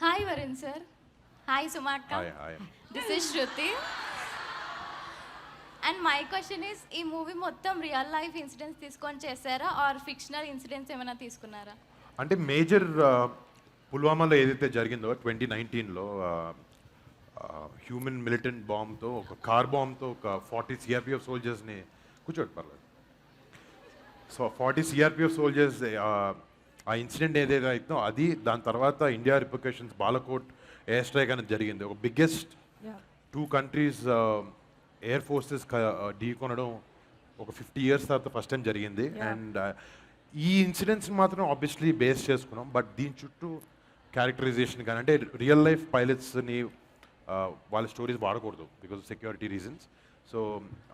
Hi Varun sir. Hi సుమాక్క. Hi hi. This is Shruti. And my question is, ఈ మూవీ మొత్తం రియల్ లైఫ్ ఇన్సిడెంట్స్ తీసుకొని చేశారా ఆర్ ఫిక్షనల్ ఇన్సిడెంట్స్ ఏమైనా తీసుకున్నారా? అంటే మేజర్ పుల్వామాలో ఏదైతే జరిగిందో 2019లో హ్యూమన్ మిలిటెంట్ బాంబ్తో, ఒక కార్ బాంబ్తో ఒక 40 CRPF సోల్జర్స్ని కూర్చోటి పర్లేదు. సో 40 CRPF సోల్జర్స్ ఆ ఇన్సిడెంట్ ఏదైతే అవుతుందో అది, దాని తర్వాత India repercussions Balakot air strike అనేది జరిగింది. ఒక బిగ్గెస్ట్ 2 countries ఎయిర్ ఫోర్సెస్ ఢీ కొనడం ఒక 50 years తర్వాత ఫస్ట్ టైం జరిగింది. అండ్ ఈ ఇన్సిడెంట్స్ మాత్రం ఆబ్వియస్లీ బేస్ చేసుకున్నాం, బట్ దీని చుట్టూ క్యారెక్టరైజేషన్ కానీ అంటే రియల్ లైఫ్ పైలట్స్ని వాళ్ళ స్టోరీస్ వాడకూడదు because of security reasons. So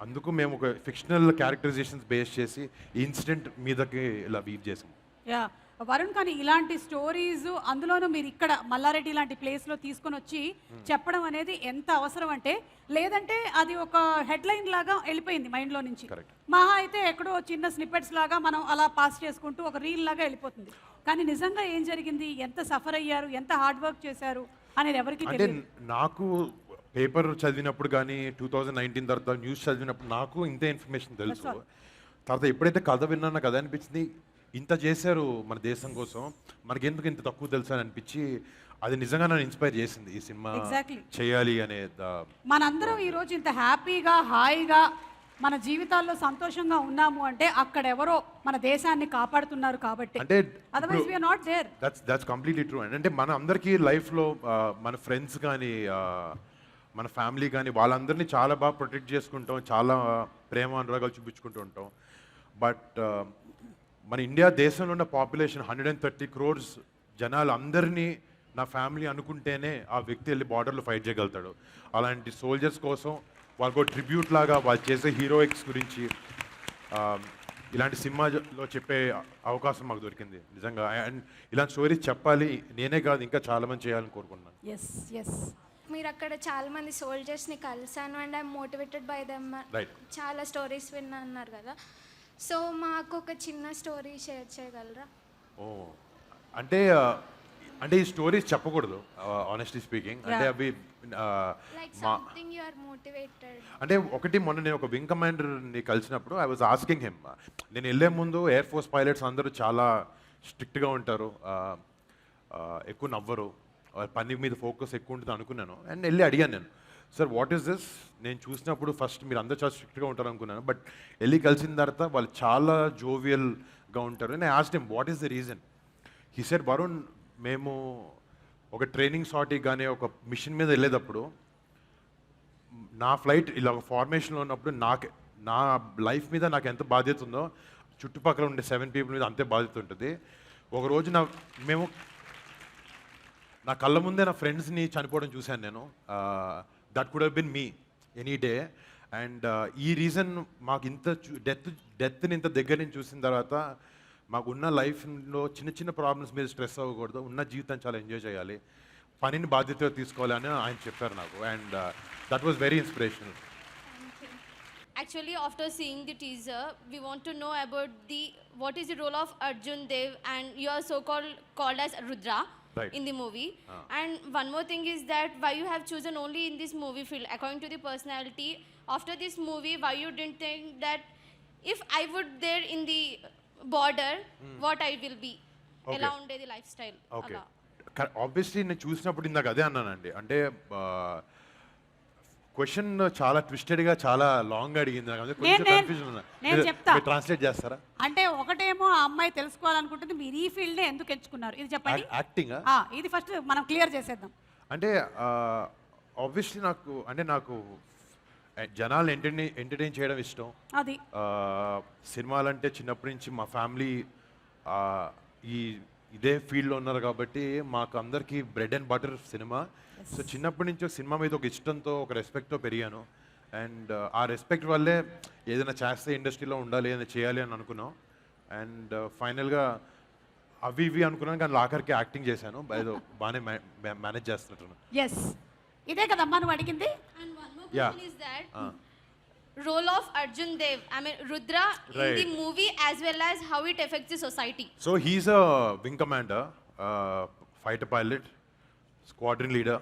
అందుకు మేము ఒక ఫిక్షనల్ క్యారెక్టరైజేషన్స్ బేస్ చేసి ఈ ఇన్సిడెంట్ మీదకి ఇలా వీవ్ చేసాం. యా వరుణ్, కానీ ఇలాంటి స్టోరీస్ అందులోనూ మీరు ఇక్కడ మల్లారెడ్డి లాంటి ప్లేస్లో తీసుకొని వచ్చి చెప్పడం అనేది ఎంత అవసరం అంటే, లేదంటే అది ఒక హెడ్లైన్ లాగా వెళ్ళిపోయింది మైండ్లో నుంచి. మహా అయితే ఎక్కడో చిన్న స్నిప్పెట్స్ లాగా మనం అలా పాస్ చేసుకుంటూ ఒక రీల్ లాగా వెళ్ళిపోతుంది. కానీ నిజంగా ఏం జరిగింది, ఎంత సఫర్ అయ్యారు, ఎంత హార్డ్ వర్క్ చేశారు అనేది ఎవరికి అంటే తెలియదు. నాకు పేపర్ చదివినప్పుడు కానీ 2019 తర్వాత న్యూస్ చదివినప్పుడు నాకు ఇంతే ఇన్ఫర్మేషన్ తెలుసు. తర్వాత ఎప్పుడైతే కథ విన్నానో కథ అనిపించింది, ఇంత చేశారు మన దేశం కోసం, మనకెందుకు ఇంత తక్కువ తెలుసు అని అనిపించి అది నిజంగా నన్ను ఇన్స్పైర్ చేసింది ఈ సినిమా చేయాలి అనే. మనందరం ఈరోజు ఇంత హ్యాపీగా హాయిగా మన జీవితాల్లో సంతోషంగా ఉన్నాము అంటే అక్కడెవరో మన దేశాన్ని కాపాడుతున్నారు కాబట్టి. అంటే otherwise we are not there. That's completely true. అంటే మన అందరికీ లైఫ్లో మన ఫ్రెండ్స్ కానీ మన ఫ్యామిలీ కానీ వాళ్ళందరినీ చాలా బాగా ప్రొటెక్ట్ చేసుకుంటాం, చాలా ప్రేమ అనురాగాలు చూపించుకుంటూ ఉంటాం. బట్ మన ఇండియా దేశంలో ఉన్న పాపులేషన్ 130 crores జనాలు అందరినీ నా ఫ్యామిలీ అనుకుంటేనే ఆ వ్యక్తి వెళ్ళి బార్డర్లో ఫైట్ చేయగలుగుతాడు. అలాంటి సోల్జర్స్ కోసం వాళ్ళకు ట్రిబ్యూట్ లాగా వాళ్ళు చేసే హీరోయిక్స్ గురించి ఇలాంటి సినిమాలో చెప్పే అవకాశం మాకు దొరికింది నిజంగా. అండ్ ఇలాంటి స్టోరీస్ చెప్పాలి, నేనే కాదు ఇంకా చాలామంది చేయాలని కోరుకుంటున్నాను. మీరు అక్కడ చాలా మంది సోల్జర్స్ని కలిసాను and I'm motivated by them. చాలా స్టోరీస్ విన్నా అన్నారు కదా, సో మాకు ఒక చిన్న స్టోరీ షేర్ చేయగలరా? అంటే అంటే ఈ స్టోరీస్ చెప్పకూడదు ఆనెస్ట్లీ స్పీకింగ్. అంటే అవి అంటే ఒకటి మొన్న నేను ఒక వింగ్ కమాండర్ని కలిసినప్పుడు ఐ వాజ్ ఆస్కింగ్ హిమ్, నేను వెళ్ళే ముందు ఎయిర్ ఫోర్స్ పైలట్స్ అందరూ చాలా స్ట్రిక్ట్గా ఉంటారు, ఎక్కువ నవ్వరు, పని మీద ఫోకస్ ఎక్కువ ఉంటుంది అనుకున్నాను. అండ్ వెళ్ళి అడిగాను నేను, సార్ వాట్ ఈస్ దిస్? నేను చూసినప్పుడు ఫస్ట్ మీరు అందరూ చాలా స్ట్రిక్ట్గా ఉంటారు అనుకున్నాను, బట్ వెళ్ళి కలిసిన తర్వాత వాళ్ళు చాలా జోవియల్గా ఉంటారు. నేను asked him what is the reason. He said, Varun, మేము ఒక ట్రైనింగ్ సార్టీ కానీ ఒక మిషన్ మీద వెళ్ళేటప్పుడు నా ఫ్లైట్ ఇలా ఒక ఫార్మేషన్లో ఉన్నప్పుడు నా లైఫ్ మీద నాకు ఎంత బాధ్యత ఉందో చుట్టుపక్కల ఉండే 7 people మీద అంతే బాధ్యత ఉంటుంది. ఒకరోజు నా కళ్ళ ముందే నా ఫ్రెండ్స్ని చనిపోవడం చూశాను నేను. That could have been me any day. And ఈ రీజన్ మాకు ఇంత డెత్ని ఇంత దగ్గర నుంచి చూసిన తర్వాత మాకు ఉన్న లైఫ్లో చిన్న చిన్న ప్రాబ్లమ్స్ మీద స్ట్రెస్ అవ్వకూడదు, ఉన్న జీవితం చాలా ఎంజాయ్ చేయాలి, పనిని బాధ్యతగా తీసుకోవాలి అని ఆయన చెప్పారు నాకు. And that was very inspirational. Actually, after seeing the teaser, we want to know about what is the role of Arjun Dev, and you are called as Rudra in the movie. And one more thing is that why you have chosen only in this movie field according to the personality. After this movie, why you didn't think that if I would there in the border, what I will be, ఎలా ఉండేది life style? Okay, obviously నేను చూసినప్పుడు ఇందాక అదే అన్నానండి. అంటే question చాలా ట్విస్టెడ్గా చాలా లాంగ్ అడిగింది, కొంచెం కన్ఫ్యూజన్ ఉంది. ట్రాన్స్లేట్ చేస్తారా? అంటే ఒకటేమో ఆ అమ్మాయి తెలుసుకోవాలనుకుంటుంది, మీరు ఈ ఫీల్డ్ ఎందుకు ఎంచుకున్నారు ఇది చెప్పండి. యాక్టింగ్ ఇది ఫస్ట్ మనం క్లియర్ చేసేద్దాం. అంటే ఆబ్వియస్లీ నాకు జనాలు ఎంటర్టైన్ చేయడం ఇష్టం. అది సినిమాలంటే చిన్నప్పటి నుంచి మా ఫ్యామిలీ ఇదే ఫీల్డ్లో ఉన్నారు కాబట్టి మాకు అందరికీ bread and butter cinema. So చిన్నప్పటి నుంచి సినిమా మీద ఒక ఇష్టంతో ఒక రెస్పెక్ట్తో పెరిగాను. అండ్ ఆ రెస్పెక్ట్ వల్లే ఏదైనా చేస్తే ఇండస్ట్రీలో ఉండాలి, ఏదైనా చేయాలి అని అనుకున్నాం. అండ్ ఫైనల్గా అవి ఇవి అనుకున్నాను, కానీ ఆఖరికి యాక్టింగ్ చేశాను. ఏదో బాగానే మేనేజ్ చేస్తున్నట్టున్నాను. ఇదే కదమ్మా నువ్వు అడిగింది. Question is that role of Arjun Dev, I mean Rudra, in the movie as well as how it affects the society. So he's a wing commander, fighter pilot, squadron leader.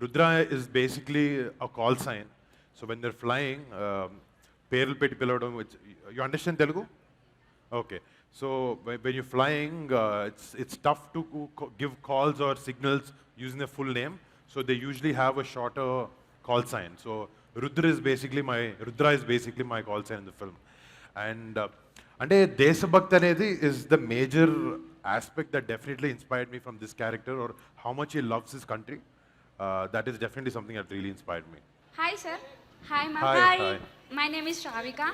Rudra is basically a call sign. So when they're flying, peril petti pilavadam, you understand Telugu? Okay. So when you're flying, it's tough to give calls or signals using the full name. So they usually have a shorter call sign. So Rudra is basically my call sign in the film. And ante Deshabhakti anedi is the major aspect that definitely inspired me from this character, or how much he loves his country. That is definitely something that really inspired me. Hi sir. Hi ma'am. Hi. My name is Shravika.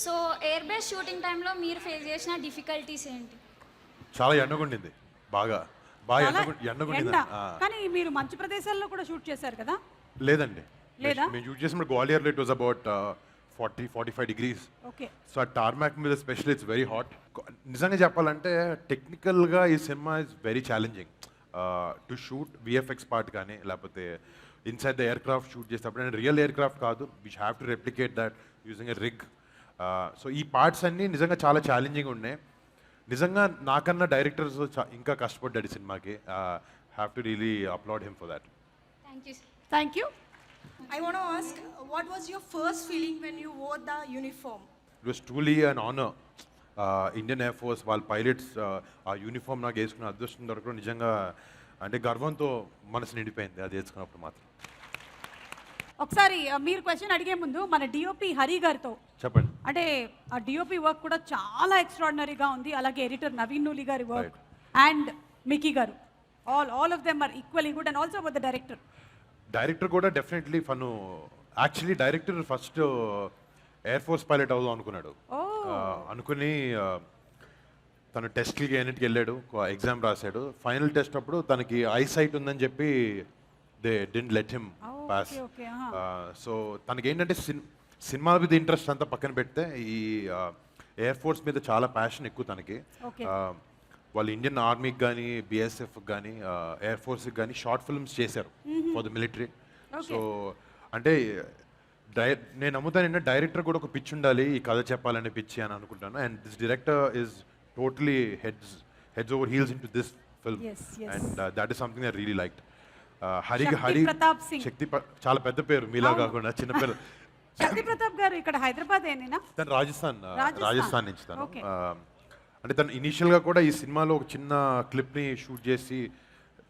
So air base shooting time lo meer face chesina difficulties enti? చాలా ఎండగుండింది, బాగా ఎండగుండింది. కానీ మీరు మంచు ప్రదేశాల్లో కూడా shoot చేశారు కదా? లేదండి, మేము షూట్ చేసినప్పుడు గ్వాలియర్లో it was about 40-45 degrees. Okay. So ఆ టార్మాక్ మీద స్పెషల్లీ ఇట్స్ వెరీ హాట్. నిజంగా చెప్పాలంటే టెక్నికల్గా ఈ cinema is very challenging to shoot. VFX part కానీ లేకపోతే inside the air craft shoot చేసేటప్పుడు, అండ్ రియల్ ఎయిర్ క్రాఫ్ట్ కాదు, we have to replicate that using a rig. So ఈ పార్ట్స్ అన్నీ నిజంగా చాలా ఛాలెంజింగ్ ఉన్నాయి. నిజంగా నాకన్నా డైరెక్టర్స్ ఇంకా కష్టపడ్డాడు ఈ సినిమాకి. Have to really applaud him for that. Thank you. Thank you. I want to ask, what was your first feeling when you wore the uniform? It was truly an honour. Indian air force వాళ్ళ pilots ఆ uniform నాకు వేసుకున్న అదృష్టం దొరకడం నిజంగా అంటే గర్వంతో మనసు నిండిపోయింది అది వేసుకున్నప్పుడు మాత్రం. ఒకసారి మీరు క్వశ్చన్ అడిగే ముందు మన డిఓపి హరి గారితో చెప్పండి. అంటే ఆ డిఓపి వర్క్ కూడా చాలా ఎక్స్ట్రాడినరీగా ఉంది. అలాగే ఎడిటర్ నవీన్ నూలి గారి వర్క్ అండ్ మికీ గారు, all of them are equally good. And also about the director. Director కూడా definitely fun. Actually director first air force pilot అవుదాం అనుకున్నాడు. అనుకుని తను టెస్ట్లకి అన్నిటికి వెళ్ళాడు, ఎగ్జామ్ రాశాడు. ఫైనల్ టెస్ట్ అప్పుడు తనకి ఐ సైట్ ఉందని చెప్పి they didn't let him pass. So తనకి ఏంటంటే సినిమా మీద ఇంట్రెస్ట్ అంతా పక్కన పెడితే ఈ ఎయిర్ ఫోర్స్ మీద చాలా ప్యాషన్ ఎక్కువ తనకి. వాళ్ళు ఇండియన్ ఆర్మీకి కానీ బిఎస్ఎఫ్కి కానీ ఎయిర్ ఫోర్స్కి కానీ షార్ట్ ఫిల్మ్స్ చేశారు ఫర్ ద మిలిటరీ. సో అంటే నేను నమ్ముతాను ఏంటంటే డైరెక్టర్ కూడా ఒక పిచ్ ఉండాలి, ఈ కథ చెప్పాలనే పిచ్చి అని అనుకుంటాను. And this director is totally heads over heels in to this film. And that is something I really liked. Hari Shakti చాలా పెద్ద పేరు, మీలా కాకుండా చిన్న పేరు. శక్తి ప్రతాప్ గారు ఇక్కడ హైదరాబాద్ ఏనేనా? తను రాజస్థాన్ నుంచి తను. అంటే తను ఇనీషియల్గా కూడా ఈ సినిమాలో ఒక చిన్న క్లిప్ని షూట్ చేసి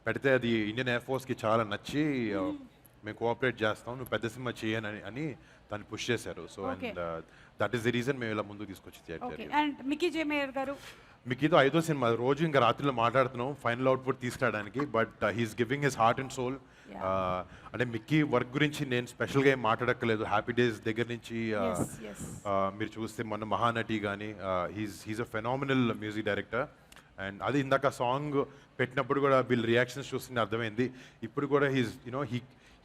పెడితే అది ఇండియన్ ఎయిర్ ఫోర్స్కి చాలా నచ్చి మేము కోఆపరేట్ చేస్తాం, నువ్వు పెద్ద సినిమా చేయని అని తను పుష్ చేశారు. So and that is the reason మేము ఇలా ముందుకు తీసుకొచ్చి. అండ్ మికీ జే మేయర్ గారు, మికీతో 5వ సినిమా రోజు ఇంకా రాత్రిలో మాట్లాడుతున్నాం ఫైనల్ అవుట్పుట్ తీసుకురావడానికి. But he's giving his heart and soul. అంటే మిక్కీ వర్క్ గురించి నేను స్పెషల్గా ఏం మాట్లాడక్కర్లేదు. హ్యాపీ డేస్ దగ్గర నుంచి మీరు చూస్తే మొన్న మహానటి కానీ he's a phenomenal music director. And అది ఇందాక సాంగ్ పెట్టినప్పుడు కూడా వీళ్ళ రియాక్షన్స్ చూస్తుంటే అర్థమైంది. ఇప్పుడు కూడా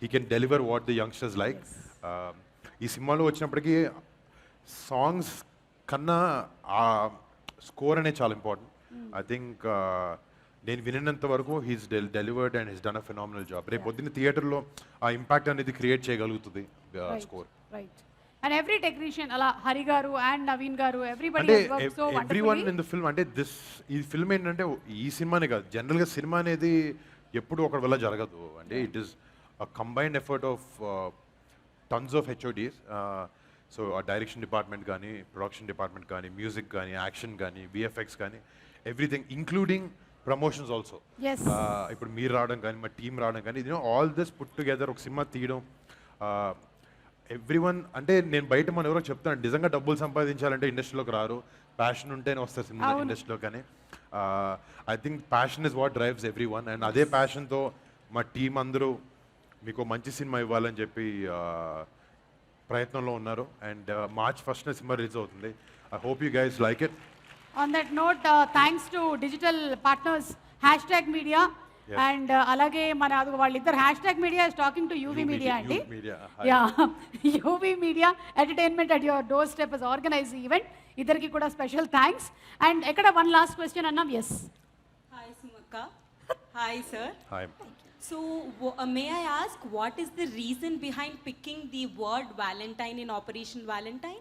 he can deliver what the youngsters like. ఈ సినిమాలో వచ్చినప్పటికీ సాంగ్స్ కన్నా ఆ స్కోర్ అనేది చాలా ఇంపార్టెంట్. ఐ థింక్ నేను వినినంత వరకు he's delivered and he's done a phenomenal job. రేపు పొద్దున్న థియేటర్లో ఆ ఇంపాక్ట్ అనేది క్రియేట్ చేయగలుగుతుంది score. Right. And every technician అలా హరి గారు అండ్ నవీన్ గారు ఎవ్రీబడి అంటే ఎవ్రీవన్ ఇన్ ద ఫిల్మ్. అంటే ఈ ఫిల్మ్ ఏంటంటే ఈ సినిమానే కాదు, జనరల్గా సినిమా అనేది ఎప్పుడు ఒకరి వల్ల జరగదు. అంటే it is a combined effort of tons of HODs. So ఆ డైరెక్షన్ డిపార్ట్మెంట్ కానీ, ప్రొడక్షన్ డిపార్ట్మెంట్ కానీ, మ్యూజిక్ కానీ, యాక్షన్ కానీ, విఎఫ్ఎక్స్ కానీ, ఎవ్రీథింగ్ ఇంక్లూడింగ్ ప్రమోషన్స్ ఆల్సో. ఇప్పుడు మీరు రావడం కానీ, మా టీం రావడం కానీ, ఆల్ దిస్ పుట్ టుగెదర్ ఒక సినిమా తీయడం. ఎవ్రీవన్ అంటే నేను బయట మన ఎవరో చెప్తాను, నిజంగా డబ్బులు సంపాదించాలంటే ఇండస్ట్రీలోకి రారు, ప్యాషన్ ఉంటేనే వస్తారు సినిమా ఇండస్ట్రీలో. కానీ I think passion is what drives every one. And అదే ప్యాషన్తో మా టీం అందరూ మీకు మంచి సినిమా ఇవ్వాలని చెప్పి ప్రయత్నంలో ఉన్నారు. అండ్ March 1st సినిమా రిలీజ్ అవుతుంది. I hope you guys like it. On that note, thanks to digital partners #media and అలాగే మన వాళ్ళిద్దరు #media is talking to UV Media అండి. UV Media Entertainment at your doorstep has organized the event. ఇద్దరికి కూడా special thanks. And ఎక్కడ one last question అన్నాం. Yes. Hi సుమక్క. Hi sir. Hi. So, may I ask, what is the reason behind picking the word Valentine in Operation Valentine?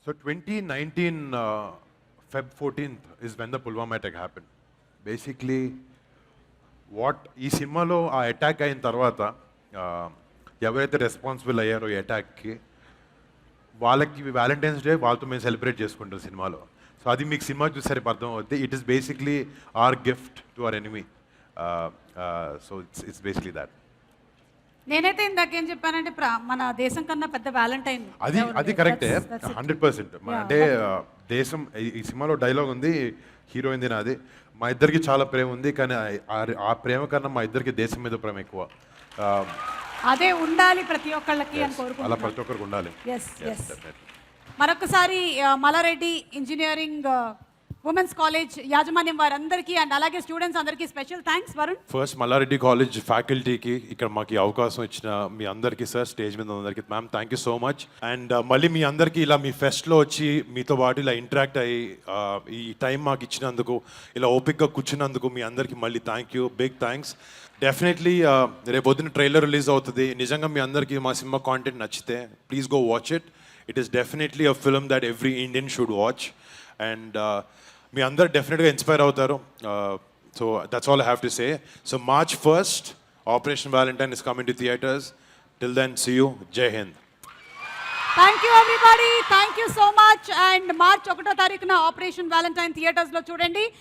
So 2019 Feb 14th is when the Pulwama attack happened. Basically, ఈ సినిమాలో ఆ attack అయిన తర్వాత ఎవరైతే responsible అయ్యారో ఈ అటాక్కి వాళ్ళకి Valentine's day వాళ్ళతో మేము సెలబ్రేట్ చేసుకుంటాం సినిమాలో. సో అది మీకు సినిమా చూసరికి అర్థం అవుతుంది. It is basically our gift to our enemy. So it's basically that. నేనైతే ఇందాకేం చెప్పానంటే మన దేశం కన్నా పెద్ద వ్యాలంటైన్. అది కరెక్టే 100%. అంటే దేశం ఈ సినిమాలో డైలాగ్ ఉంది, హీరోయిన్ నాది, మా ఇద్దరికి చాలా ప్రేమ ఉంది, కానీ ఆ ప్రేమ కన్నా మా ఇద్దరికి దేశం మీద ప్రేమ ఎక్కువ. అదే ఉండాలి ప్రతి ఒక్కళ్ళకి అని కోరుకుంటున్నాను. అలా ప్రతి ఒక్కరికి ఉండాలి. మరొకసారి మల్లారెడ్డి ఇంజనీరింగ్ ఉమెన్స్ కాలేజ్ యాజమాన్యం వారందరికీ అండ్ అలాగే స్టూడెంట్స్ అందరికీ special thanks. Varun. First Mallareddy college ఫ్యాకల్టీకి ఇక్కడ మాకు అవకాశం ఇచ్చిన మీ అందరికీ సార్, స్టేజ్ మీద అందరికీ ma'am thank you so much. And మళ్ళీ మీ అందరికీ ఇలా మీ ఫెస్ట్లో వచ్చి మీతో పాటు ఇలా ఇంటరాక్ట్ అయ్యి ఈ టైం మాకు ఇచ్చినందుకు, ఇలా ఓపిక్గా కూర్చున్నందుకు మీ అందరికీ మళ్ళీ thank you, big thanks. Definitely రేపు పొద్దున్న ట్రైలర్ రిలీజ్ అవుతుంది. నిజంగా మీ అందరికీ మా సినిమా కాంటెంట్ నచ్చితే please go watch it. It is definitely a film that every Indian should watch. And మీ అందరు డెఫినెట్గా ఇన్స్పైర్ అవుతారు. So that's all I have to say. So March 1st operation valentine is coming to theatres. Till then see you. జై Hind. Thank you everybody, thank you so much. And March 1వ తారీఖున operation Valentine థియేటర్స్లో చూడండి.